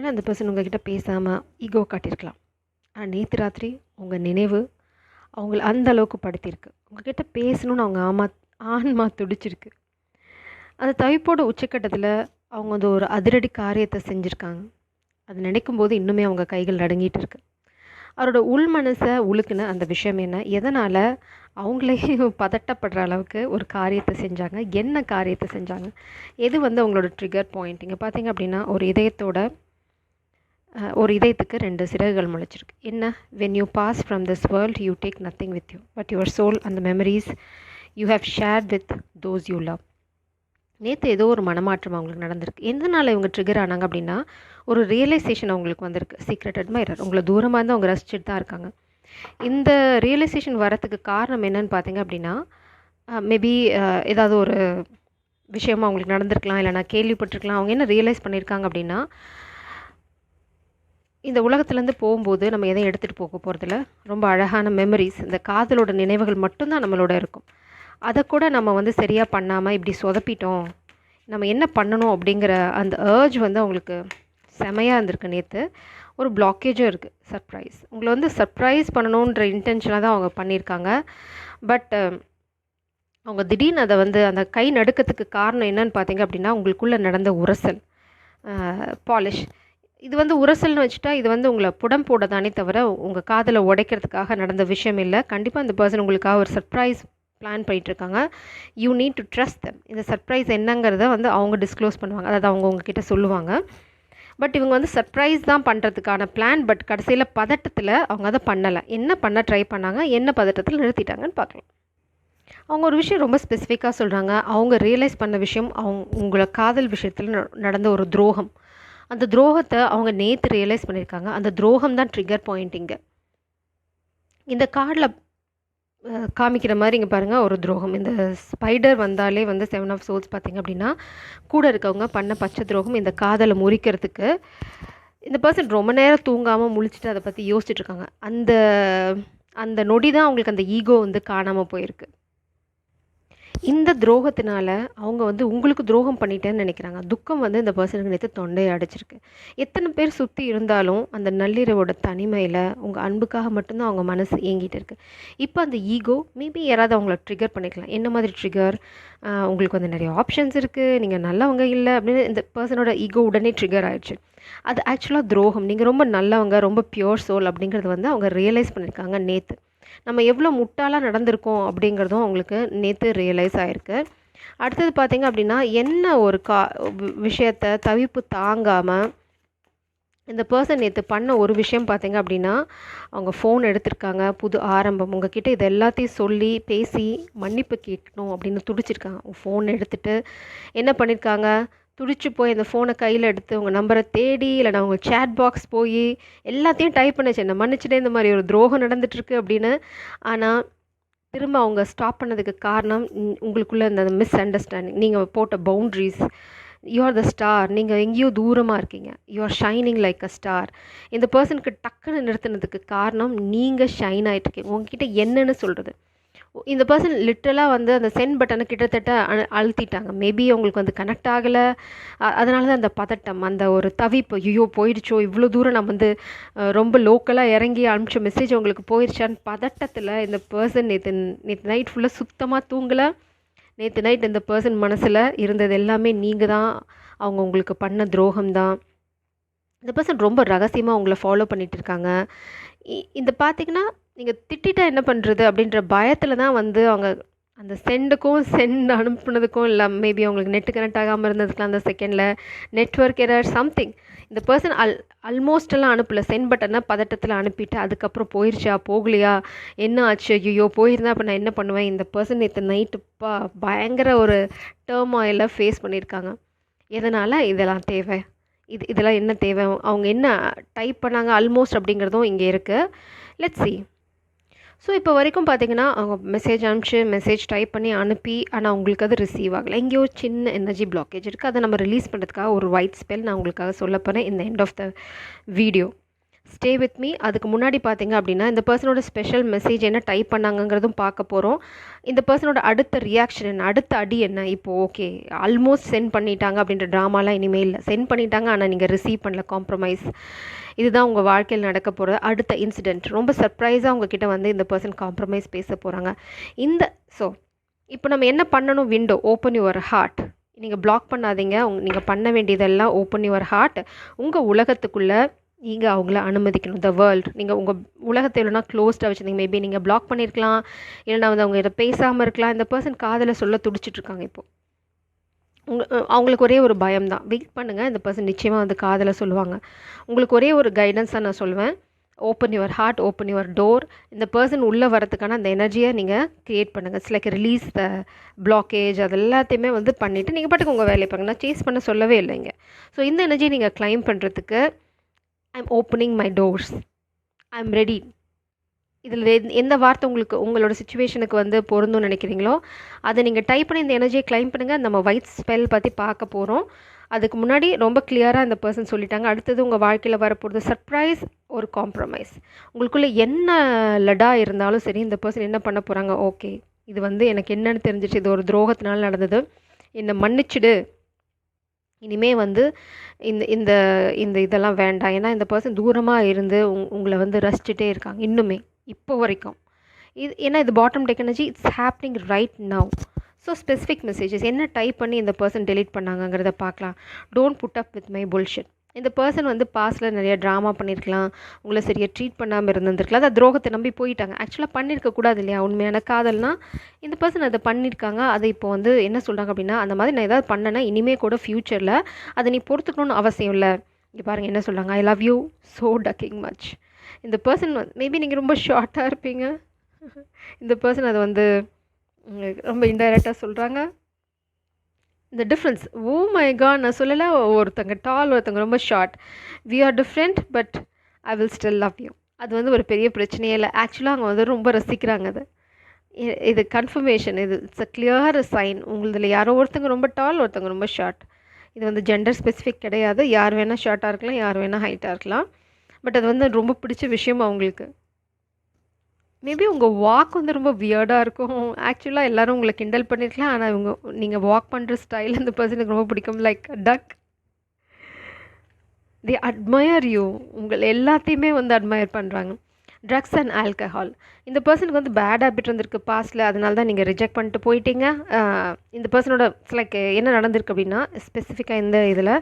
ஒருவேளை அந்த பர்சன் உங்ககிட்ட பேசாமல் ஈகோ காட்டியிருக்கலாம். ஆனால் நேற்று ராத்திரி உங்கள் நினைவு அவங்கள அந்த அளவுக்கு படுத்தியிருக்கு. உங்ககிட்ட பேசணும்னு அவங்க ஆன்மா துடிச்சிருக்கு. அந்த தவிப்போட உச்சக்கட்டத்தில் அவங்க வந்து ஒரு அதிரடி காரியத்தை செஞ்சுருக்காங்க. அது நினைக்கும்போது இன்னுமே அவங்க கைகள் நடுங்கிட்டு இருக்கு. அவரோட உள் மனசை உழுக்குன அந்த விஷயம் என்ன, எதனால் அவங்களே பதட்டப்படுற அளவுக்கு ஒரு காரியத்தை செஞ்சாங்க, என்ன காரியத்தை செஞ்சாங்க, எது வந்து அவங்களோட ட்ரிகர் பாயிண்ட். இங்கே பார்த்தீங்க அப்படின்னா ஒரு இதயத்துக்கு 2 சிறகுகள் முளைச்சிருக்கு. என்ன, when you pass from this world you take nothing with you but your soul and memories you have shared with those you love. நேற்று ஏதோ ஒரு மனமாற்றம் அவங்களுக்கு நடந்திருக்கு. எதனால் இவங்க ட்ரிகர் ஆனாங்க அப்படின்னா, ஒரு ரியலைசேஷன் அவங்களுக்கு வந்திருக்கு. சீக்ரெட் அட்மைரர் உங்களை தூரமாக இருந்து அவங்க ரசிச்சுட்டு தான் இருக்காங்க. இந்த ரியலைசேஷன் வரத்துக்கு காரணம் என்னன்னு பார்த்தீங்க அப்படின்னா, மேபி ஏதாவது ஒரு விஷயமா அவங்களுக்கு நடந்திருக்கலாம், இல்லை நான் கேள்விப்பட்டிருக்கலாம். அவங்க என்ன ரியலைஸ் பண்ணியிருக்காங்க அப்படின்னா, இந்த உலகத்துலேருந்து போகும்போது நம்ம எதையும் எடுத்துகிட்டு போக போகிறதில்ல. ரொம்ப அழகான மெமரிஸ், இந்த காதலோட நினைவுகள் மட்டும்தான் நம்மளோட இருக்கும். அதை கூட நம்ம வந்து சரியாக பண்ணாமல் இப்படி சொதப்பிட்டோம், நம்ம என்ன பண்ணணும் அப்படிங்கிற அந்த ஏர்ஜ் வந்து அவங்களுக்கு செமையாக இருந்திருக்கு. நேற்று ஒரு பிளாக்கேஜும் இருக்குது. சர்ப்ரைஸ், உங்களை வந்து சர்ப்ரைஸ் பண்ணணுன்ற இன்டென்ஷனாக தான் அவங்க பண்ணியிருக்காங்க. பட் அவங்க திடீர்னு அதை வந்து அந்த கை நடுக்கத்துக்கு காரணம் என்னன்னு பார்த்தீங்க அப்படின்னா, உங்களுக்குள்ளே நடந்த உரசல், பாலிஷ். இது வந்து உரசல்னு வச்சுட்டா இது வந்து உங்களை புடம் போட தானே தவிர உங்கள் காதலை உடைக்கிறதுக்காக நடந்த விஷயம் இல்லை. கண்டிப்பாக இந்த பர்சன் உங்களுக்காக ஒரு சர்ப்ரைஸ் பிளான் பண்ணிகிட்ருக்காங்க. யூ நீட் டு ட்ரஸ்ட் தம். இந்த சர்ப்ரைஸ் என்னங்கிறத வந்து அவங்க டிஸ்க்ளோஸ் பண்ணுவாங்க, அதாவது அவங்க உங்ககிட்ட சொல்லுவாங்க. பட் இவங்க வந்து சர்ப்ரைஸ் தான் பண்ணுறதுக்கான பிளான். பட் கடைசியில் பதட்டத்தில் அவங்க அதை பண்ணலை. என்ன பண்ண ட்ரை பண்ணாங்க, என்ன பதட்டத்தில் நிறுத்திட்டாங்கன்னு பார்க்கலாம். அவங்க ஒரு விஷயம் ரொம்ப ஸ்பெசிஃபிக்காக சொல்கிறாங்க. அவங்க ரியலைஸ் பண்ண விஷயம், உங்களை காதல் விஷயத்தில் நடந்த ஒரு துரோகம். அந்த துரோகத்தை அவங்க நேற்று ரியலைஸ் பண்ணியிருக்காங்க. அந்த துரோகம் தான் ட்ரிகர் பாயிண்ட். இங்கே இந்த கார்டில் காமிக்கிற மாதிரி இங்கே பாருங்கள், ஒரு துரோகம். இந்த ஸ்பைடர் வந்தாலே வந்து 7 ஆஃப் சோர்ட்ஸ் பார்த்திங்க அப்படின்னா, கூட இருக்கவங்க பண்ண பச்சை துரோகம். இந்த காதலை முறிக்கிறதுக்கு இந்த பர்சன் ரொம்ப நேரம் தூங்காமல் முழிச்சிட்டு அதை பற்றி யோசிச்சுட்ருக்காங்க. அந்த அந்த நொடி தான் அவங்களுக்கு அந்த ஈகோ வந்து காணாமல் போயிருக்கு. இந்த துரோகத்தினால அவங்க வந்து உங்களுக்கு துரோகம் பண்ணிட்டேன்னு நினைக்கிறாங்க. துக்கம் வந்து இந்த பர்சனுக்கு நேற்று தொண்டையை அடைச்சிருக்கு. எத்தனை பேர் சுற்றி இருந்தாலும் அந்த நள்ளிரவோட தனிமையில் உங்கள் அன்புக்காக மட்டும்தான் அவங்க மனசு ஏங்கிட்டு இருக்குது. இப்போ அந்த ஈகோ மேபி யாராவது அவங்கள ட்ரிகர் பண்ணிக்கலாம். என்ன மாதிரி ட்ரிகர், உங்களுக்கு வந்து நிறைய ஆப்ஷன்ஸ் இருக்குது, நீங்கள் நல்லவங்க இல்லை அப்படின்னு இந்த பர்சனோட ஈகோ உடனே ட்ரிகர் ஆகிடுச்சு. அது ஆக்சுவலாக துரோகம். நீங்கள் ரொம்ப நல்லவங்க, ரொம்ப பியோர் சோல் அப்படிங்கிறது வந்து அவங்க ரியலைஸ் பண்ணியிருக்காங்க நேற்று. நம்ம எவ்வளோ முட்டாளாக நடந்திருக்கோம் அப்படிங்கிறதும் அவங்களுக்கு நேற்று ரியலைஸ் ஆகிருக்கு. அடுத்தது பார்த்திங்க அப்படின்னா, என்ன ஒரு விஷயத்தை தவிப்பு தாங்காமல் இந்த பர்சன் நேற்று பண்ண ஒரு விஷயம் பார்த்திங்க அப்படின்னா, அவங்க ஃபோன் எடுத்திருக்காங்க. புது ஆரம்பம். உங்ககிட்ட இது எல்லாத்தையும் சொல்லி பேசி மன்னிப்பு கேட்கணும் அப்படின்னு துடிச்சிருக்காங்க. ஃபோன் எடுத்துகிட்டு என்ன பண்ணியிருக்காங்க, துடிச்சு போய் அந்த ஃபோனை கையில் எடுத்து உங்கள் நம்பரை தேடி, இல்லைனா உங்கள் சேட் பாக்ஸ் போய் எல்லாத்தையும் டைப் பண்ணிச்சு, என்ன மன்னிச்சுட்டே இந்த மாதிரி ஒரு துரோகம் நடந்துகிட்ருக்கு அப்படின்னு. ஆனால் திரும்ப அவங்க ஸ்டாப் பண்ணதுக்கு காரணம் உங்களுக்குள்ளே இந்த மிஸ் அண்டர்ஸ்டாண்டிங். நீங்கள் போட்ட boundaries. You are the star. நீங்கள் எங்கேயோ தூரமாக இருக்கீங்க. You are shining like a star. இந்த பர்சனுக்கு டக்குன்னு நிறுத்தினதுக்கு காரணம் நீங்கள் ஷைன் ஆகிட்டுருக்கீங்க. உங்ககிட்ட என்னன்னு சொல்கிறது. இந்த பர்சன் லிட்ரலாக வந்து அந்த சென்ட் பட்டனை கிட்டத்தட்ட அழுத்திட்டாங்க. மேபி அவங்களுக்கு வந்து கனெக்ட் ஆகலை. அதனால தான் அந்த பதட்டம், அந்த ஒரு தவிப்பு, ஐயோ போயிடுச்சோ, இவ்வளோ தூரம் நம்ம வந்து ரொம்ப லோக்கலாக இறங்கி அனுப்பிச்ச மெசேஜ் அவங்களுக்கு போயிடுச்சான்னு பதட்டத்தில் இந்த பர்சன் நேற்று நைட் ஃபுல்லாக சுத்தமாக தூங்கலை. நேற்று நைட் இந்த பர்சன் மனசில் இருந்தது எல்லாமே நீங்கள் தான், அவங்க உங்களுக்கு பண்ண துரோகம் தான். இந்த பர்சன் ரொம்ப ரகசியமாக உங்களை ஃபாலோ பண்ணிகிட்டு இருக்காங்க. இந்த பார்த்திங்கன்னா, நீங்கள் திட்டா என்ன பண்ணுறது அப்படின்ற பயத்தில் தான் வந்து அவங்க அந்த சென்ட் அனுப்புனதுக்கும் இல்லை, மேபி அவங்களுக்கு நெட்டு கனெக்ட் ஆகாமல் இருந்ததுக்குலாம் அந்த செகண்டில் நெட்வொர்க் எரர் சம்திங். இந்த பர்சன் ஆல்மோஸ்டெல்லாம் அனுப்பலை. சென்ட் பட்டனை பதட்டத்தில் அனுப்பிட்டு அதுக்கப்புறம் போயிடுச்சா போகலையா என்ன ஆச்சு, ஐயோ போயிருந்தா அப்போ நான் என்ன பண்ணுவேன். இந்த பர்சன் நேற்று நைட்டு பயங்கர ஒரு டர்மாயில ஃபேஸ் பண்ணியிருக்காங்க. எதனால் இதெல்லாம் தேவை, இதெல்லாம் என்ன தேவை, அவங்க என்ன டைப் பண்ணாங்க ஆல்மோஸ்ட் அப்படிங்கிறதும் இங்கே இருக்குது. Let's see. ஸோ இப்போ வரைக்கும் பார்த்திங்கன்னா அவங்க மெசேஜ் அனுப்பிச்சு மெசேஜ் டைப் பண்ணி அனுப்பி, ஆனால் உங்களுக்கு அது ரிசீவ் ஆகலை. எங்கேயோ சின்ன எனர்ஜி பிளாக்கேஜ் இருக்குது. அதை நம்ம ரிலீஸ் பண்ணுறதுக்காக ஒரு ஒயிட் ஸ்பெல் நான் உங்களுக்காக சொல்ல போகிறேன் இந்த end of the video. Stay with me. அதுக்கு முன்னாடி பார்த்தீங்க அப்படின்னா, இந்த பர்சனோட ஸ்பெஷல் மெசேஜ் என்ன டைப் பண்ணாங்கங்கிறதும் பார்க்க போறோம். இந்த பர்சனோட அடுத்த ரியாக்ஷன் என்ன? அடுத்த அடி என்ன? இப்போ ஓகே, ஆல்மோஸ்ட் சென்ட் பண்ணிட்டாங்க அப்படின்ற ட்ராமாலாம் இனிமே இல்ல. சென்ட் பண்ணிட்டாங்க, ஆனா நீங்க ரிசீவ் பண்ணல. காம்ப்ரமைஸ். இதுதான் உங்க வாழ்க்கையில நடக்க போற அடுத்த இன்சிடென்ட். ரொம்ப சர்ப்ரைஸா உங்ககிட்ட வந்து இந்த பர்சன் காம்ப்ரமைஸ் பேச போறாங்க. இந்த ஸோ இப்போ நம்ம என்ன பண்ணணும்? Window open your heart. நீங்க பிளாக் பண்ணாதீங்க. நீங்க பண்ண வேண்டியதெல்லாம் ஓப்பன் யுவர் ஹார்ட். உங்க உலகத்துக்குள்ள நீங்க அவங்கள அனுமதிக்கணும். The world. நீங்க உங்க உலகத்தை இல்லைனா க்ளோஸ்டாக வச்சுருந்தீங்க. மேபி நீங்கள் பிளாக் பண்ணியிருக்கலாம், இல்லைனா வந்து அவங்க இதை பேசாமல் இருக்கலாம். இந்த பர்சன் காதலை சொல்ல துடிச்சிட்டு இருக்காங்க இப்போ. அவங்களுக்கு ஒரே ஒரு பயம் தான். வெயிட் பண்ணுங்கள், இந்த பர்சன் நிச்சயமாக வந்து காதலை சொல்லுவாங்க. உங்களுக்கு ஒரே ஒரு கைடன்ஸாக நான் சொல்லுவேன். Open your heart, open your door. இந்த பர்சன் உள்ளே வரதுக்கான அந்த எனர்ஜியை நீங்கள் க்ரியேட் பண்ணுங்கள். It's like release the blockage. அது எல்லாத்தையுமே வந்து பண்ணிவிட்டு நீங்கள் பாட்டுக்கு உங்கள் வேலையை பாருங்க. நான் சேஸ் பண்ண சொல்லவே இல்லைங்க. ஸோ இந்த எனர்ஜியை நீங்கள் கிளைம் பண்ணுறதுக்கு I'm opening my doors, I'm ready. இதில் எந்த வார்த்தை உங்களுக்கு உங்களோட சுச்சுவேஷனுக்கு வந்து பொருந்தும்னு நினைக்கிறீங்களோ அதை நீங்கள் டைப் பண்ணி இந்த எனர்ஜியை கிளைம் பண்ணுங்கள். நம்ம ஒயிட் ஸ்பெல் பற்றி பார்க்க போகிறோம். அதுக்கு முன்னாடி ரொம்ப கிளியராக இந்த பர்சன் சொல்லிட்டாங்க. அடுத்தது உங்கள் வாழ்க்கையில் வரப்போகிறது சர்ப்ரைஸ், ஒரு காம்ப்ரமைஸ். உங்களுக்குள்ளே என்ன லடா இருந்தாலும் சரி, இந்த பர்சன் என்ன பண்ண போகிறாங்க? ஓகே, இது வந்து எனக்கு என்னன்னு தெரிஞ்சிச்சு, இது ஒரு துரோகத்தினால நடந்தது, என்னை மன்னிச்சிடு, இனிமே வந்து இந்த இந்த இந்த இதெல்லாம் வேண்டாம். ஏன்னா இந்த பர்சன் தூரமாக இருந்து உங்களை வந்து ரசிச்சுட்டே இருக்காங்க இன்னுமே இப்போ வரைக்கும். ஏன்னா இது bottom deck energy. It's happening right now. So specific messages என்ன டைப் பண்ணி இந்த பர்சன் டெலீட் பண்ணாங்கங்கிறத பார்க்கலாம். Don't put up with my bullshit. இந்த பர்சன் வந்து பாஸ்டில் நிறைய ட்ராமா பண்ணியிருக்கலாம், உங்களை சரியாக ட்ரீட் பண்ணாமல் இருந்திருக்கலாம், அதை துரோகத்தை நம்பி போயிட்டாங்க. ஆக்சுவலாக பண்ணியிருக்கக்கூடாது இல்லையா? உண்மையான காதல்னா இந்த பர்சன் அதை பண்ணியிருக்காங்க. அதை இப்போ வந்து என்ன சொல்கிறாங்க அப்படின்னா, அந்த மாதிரி நான் ஏதாவது பண்ணேன்னா இனிமேல் கூட ஃப்யூச்சரில் அதை நீ பொறுத்துக்கணும்னு அவசியம் இல்லை. இங்கே பாருங்கள் என்ன சொல்கிறாங்க. ஐ love you so tucking much. இந்த பர்சன் மேபி நீங்கள் ரொம்ப ஷார்ட்டாக இருப்பீங்க. இந்த பர்சன் அதை வந்து ரொம்ப இன்டைரக்டாக சொல்கிறாங்க. இந்த டிஃப்ரென்ஸ், ஓ மை காட், நான் சொல்லலை. ஒருத்தங்க டால், ஒருத்தங்க ரொம்ப short. We are different but I will still love you. அது வந்து ஒரு பெரிய பிரச்சனையே இல்லை. ஆக்சுவலாக அவங்க வந்து ரொம்ப ரசிக்கிறாங்க அதை. இது கன்ஃபர்மேஷன். இது இட்ஸ் அ கிளியர் சைன். உங்களதில் யாரோ ஒருத்தங்க ரொம்ப டால், ஒருத்தங்க ரொம்ப ஷார்ட். இது வந்து ஜெண்டர் ஸ்பெசிஃபிக் கிடையாது. யார் வேணால் ஷார்ட்டாக இருக்கலாம், யார் வேணால் ஹைட்டாக இருக்கலாம். பட் அது வந்து ரொம்ப பிடிச்ச விஷயம் அவங்களுக்கு. மேபி உங்கள் வாக் வந்து ரொம்ப வியர்டாக இருக்கும். ஆக்சுவலாக எல்லோரும் உங்களை கிண்டல் பண்ணியிருக்கலாம், ஆனால் நீங்கள் வாக் பண்ணுற ஸ்டைல் இந்த பர்சனுக்கு ரொம்ப பிடிக்கும். Like duck. They admire you. உங்கள் எல்லாத்தையுமே வந்து அட்மயர் பண்ணுறாங்க. Drugs and alcohol. இந்த பர்சனுக்கு வந்து பேட் ஹேபிட் இருந்திருக்கு பாஸ்டில், அதனால தான் நீங்கள் ரிஜெக்ட் பண்ணிட்டு போயிட்டீங்க. இந்த பர்சனோட லைக் என்ன நடந்திருக்கு அப்படின்னா, ஸ்பெசிஃபிக்காக இந்த இதில்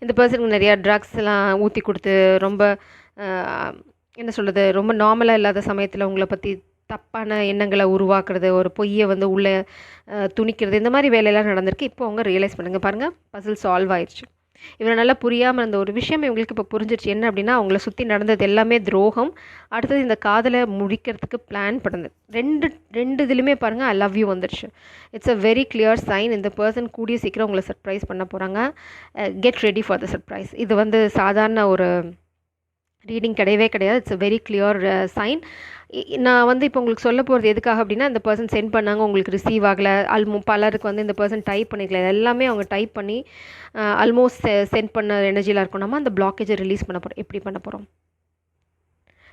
இந்த பர்சனுக்கு நிறையா ட்ரக்ஸ்லாம் ஊற்றி கொடுத்து ரொம்ப என்ன சொல்கிறது, ரொம்ப நார்மலாக இல்லாத சமயத்தில் உங்களை பற்றி தப்பான எண்ணங்களை உருவாக்குறது, ஒரு பொய்யை வந்து உள்ளே துணிக்கிறது, இந்த மாதிரி வேலையெல்லாம் நடந்திருக்கு. இப்போ அவங்க ரியலைஸ் பண்ணுங்கள். பாருங்கள், பசில் சால்வ் ஆயிடுச்சு. இவரை நல்லா புரியாமல் இருந்த ஒரு விஷயம் இவங்களுக்கு இப்போ புரிஞ்சிருச்சு. என்ன அப்படின்னா, அவங்கள சுற்றி நடந்தது எல்லாமே துரோகம். அடுத்தது இந்த காதலை முடிக்கிறதுக்கு பிளான் பண்ணுது. ரெண்டு இதுலையுமே பாருங்கள், ஐ லவ் யூ வந்துடுச்சு. It's a very clear sign. இந்த பர்சன் கூடிய சீக்கிரம் உங்களை சர்ப்ரைஸ் பண்ண போகிறாங்க. Get ready for the surprise. இது வந்து சாதாரண ஒரு ரீடிங் கிடையவே கிடையாது. It's a very clear sign. நான் வந்து இப்போ உங்களுக்கு சொல்ல போகிறது எதுக்காக அப்படின்னா, இந்த பர்சன் சென்ட் பண்ணாங்க, உங்களுக்கு ரிசீவ் ஆகலை. பலருக்கு வந்து இந்த பர்சன் டைப் பண்ணிக்கல. எல்லாமே அவங்க டைப் பண்ணி ஆல்மோஸ்ட் சென்ட் பண்ண எனர்ஜியில் இருக்கும். நம்ம அந்த பிளாக்கேஜை ரிலீஸ் பண்ண போகிறோம். எப்படி பண்ண போகிறோம்?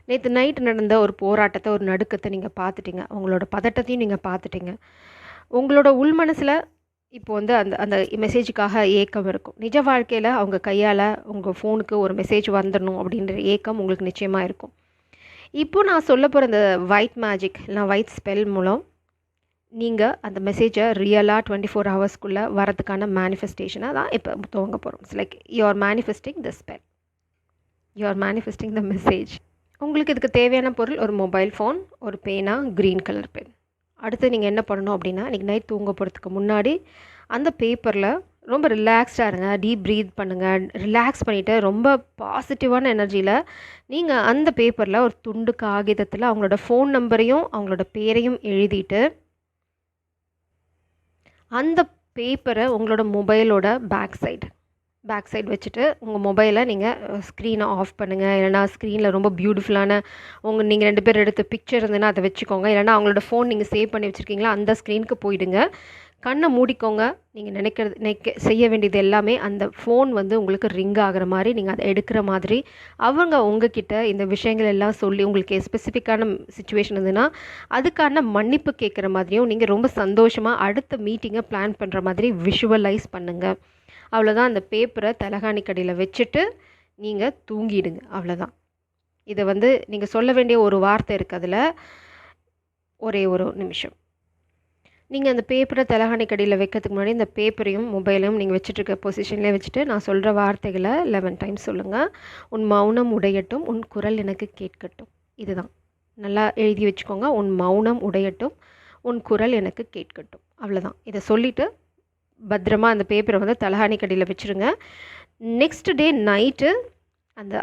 நேற்று நைட் நடந்த ஒரு போராட்டத்தை, ஒரு நடுக்கத்தை நீங்கள் பார்த்துட்டீங்க. உங்களோட பதட்டத்தையும் நீங்கள் பார்த்துட்டீங்க. உங்களோட உள் மனசில் இப்போ வந்து அந்த அந்த மெசேஜுக்காக ஏக்கம் இருக்கும். நிஜ வாழ்க்கையில் அவங்க கையால் உங்கள் ஃபோனுக்கு ஒரு மெசேஜ் வந்துடணும் அப்படின்ற ஏக்கம் உங்களுக்கு நிச்சயமாக இருக்கும். இப்போது நான் சொல்ல போகிற இந்த ஒயிட் மேஜிக் இல்லைனா ஒயிட் ஸ்பெல் மூலம் நீங்கள் அந்த மெசேஜை ரியலாக 24 ஹவர்ஸ்க்குள்ளே வரதுக்கான மேனிஃபெஸ்டேஷனை தான் இப்போ துவங்க போகிறோம். It's like you are manifesting the spell, you are manifesting the message. உங்களுக்கு இதுக்கு தேவையான பொருள் ஒரு மொபைல் ஃபோன், ஒரு பேனா, க்ரீன் கலர் பென். அடுத்து நீங்கள் என்ன பண்ணணும் அப்படின்னா, இன்றைக்கி நைட் தூங்க போகிறதுக்கு முன்னாடி அந்த பேப்பரில் ரொம்ப ரிலாக்ஸ்டாக இருங்க. டீப் ப்ரீத் பண்ணுங்கள். ரிலாக்ஸ் பண்ணிவிட்டு ரொம்ப பாசிட்டிவான எனர்ஜியில் நீங்கள் அந்த பேப்பரில் ஒரு துண்டு காகிதத்தில் அவங்களோட ஃபோன் நம்பரையும் அவங்களோட பேரையும் எழுதிட்டு அந்த பேப்பரை உங்களோட மொபைலோட பேக் சைடு வச்சுட்டு உங்கள் மொபைலை நீங்கள் ஸ்க்ரீனை ஆஃப் பண்ணுங்கள். இல்லைனா ஸ்க்ரீனில் ரொம்ப பியூட்டிஃபுல்லான நீங்கள் 2 பேர் எடுத்த பிக்சர் இருந்ததுன்னா அதை வச்சுக்கோங்க. இல்லைனா அவங்களோட ஃபோன் நீங்கள் சேவ் பண்ணி வச்சுருக்கீங்களா அந்த ஸ்க்ரீனுக்கு போயிடுங்க. கண்ணை மூடிக்கோங்க. நீங்கள் செய்ய வேண்டியது எல்லாமே அந்த ஃபோன் வந்து உங்களுக்கு ரிங் ஆகிற மாதிரி, நீங்கள் அதை எடுக்கிற மாதிரி, அவங்க உங்ககிட்ட இந்த விஷயங்கள் எல்லாம் சொல்லி உங்களுக்கு ஸ்பெசிஃபிக்கான சுச்சுவேஷன் இருந்ததுன்னா அதுக்கான மன்னிப்பு கேட்குற மாதிரியும், நீங்கள் ரொம்ப சந்தோஷமாக அடுத்த மீட்டிங்கை பிளான் பண்ணுற மாதிரி விஷுவலைஸ் பண்ணுங்கள். அவ்வளோதான். அந்த பேப்பரை தலகாணிக்கடியில் வச்சுட்டு நீங்கள் தூங்கிடுங்க. அவ்வளோதான். இதை வந்து நீங்கள் சொல்ல வேண்டிய ஒரு வார்த்தை இருக்குது அதில். ஒரே ஒரு நிமிஷம். நீங்கள் அந்த பேப்பரை தலகாணிக்கடியில் வைக்கிறதுக்கு முன்னாடி இந்த பேப்பரையும் மொபைலையும் நீங்கள் வச்சுட்ருக்க பொசிஷன்லேயே வச்சுட்டு நான் சொல்கிற வார்த்தைகளை 11 டைம்ஸ் சொல்லுங்கள். உன் மௌனம் உடையட்டும், உன் குரல் எனக்கு கேட்கட்டும். இதுதான். நல்லா எழுதி வச்சுக்கோங்க. உன் மௌனம் உடையட்டும், உன் குரல் எனக்கு கேட்கட்டும். அவ்வளோதான். இதை சொல்லிவிட்டு பத்திரமா அந்த பேப்பரை வந்து தலகாணிக்கடியில் வச்சுருங்க. நெக்ஸ்ட் டே நைட்டு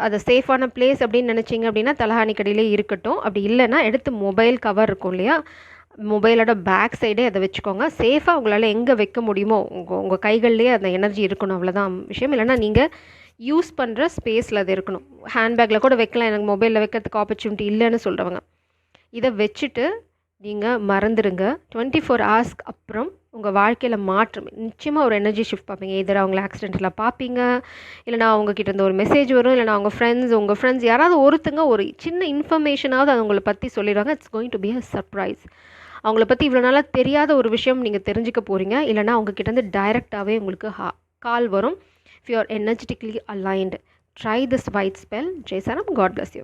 அதை சேஃபான பிளேஸ் அப்படின்னு நினச்சிங்க அப்படின்னா தலகாணிக்கடியிலே இருக்கட்டும். அப்படி இல்லைன்னா எடுத்து மொபைல் கவர் இருக்கும் இல்லையா, மொபைலோட பேக் சைடே அதை வச்சுக்கோங்க. சேஃபாக உங்களால் எங்கே வைக்க முடியுமோ உங்கள் கைகள்லேயே அந்த எனர்ஜி இருக்கணும். அவ்வளோதான் விஷயம். இல்லைனா நீங்கள் யூஸ் பண்ணுற ஸ்பேஸில் அது இருக்கணும். ஹேண்ட்பேக்கில் கூட வைக்கலாம். எனக்கு மொபைலில் வைக்கிறதுக்கு ஆப்பர்ச்சுனிட்டி இல்லைன்னு சொல்கிறவங்க இதை வச்சுட்டு நீங்கள் மறந்துடுங்க. 24 ஹவர்ஸ்க்கு அப்புறம் உங்கள் வாழ்க்கையில் மாற்றம் நிச்சயமாக ஒரு எனர்ஜி ஷிஃப்ட் பார்ப்பீங்க. எதிர அவங்கள ஆக்சிடெண்ட்டில் பார்ப்பீங்க, இல்லைனா அவங்கக்கிட்ட இருந்து ஒரு மெசேஜ் வரும், இல்லைனா உங்கள் ஃப்ரெண்ட்ஸ் யாராவது ஒருத்தங்க ஒரு சின்ன இன்ஃபர்மேஷனாவது அது உங்களை பற்றி சொல்லிடுவாங்க. It's going to be a surprise. அவங்கள பற்றி இவ்வளோ நாளாக தெரியாத ஒரு விஷயம் நீங்கள் தெரிஞ்சுக்க போகிறீங்க. இல்லைனா அவங்கக்கிட்டேருந்து டைரெக்டாகவே உங்களுக்கு கால் வரும். If you are energetically aligned, try this white spell. Jai சாரம். God bless you.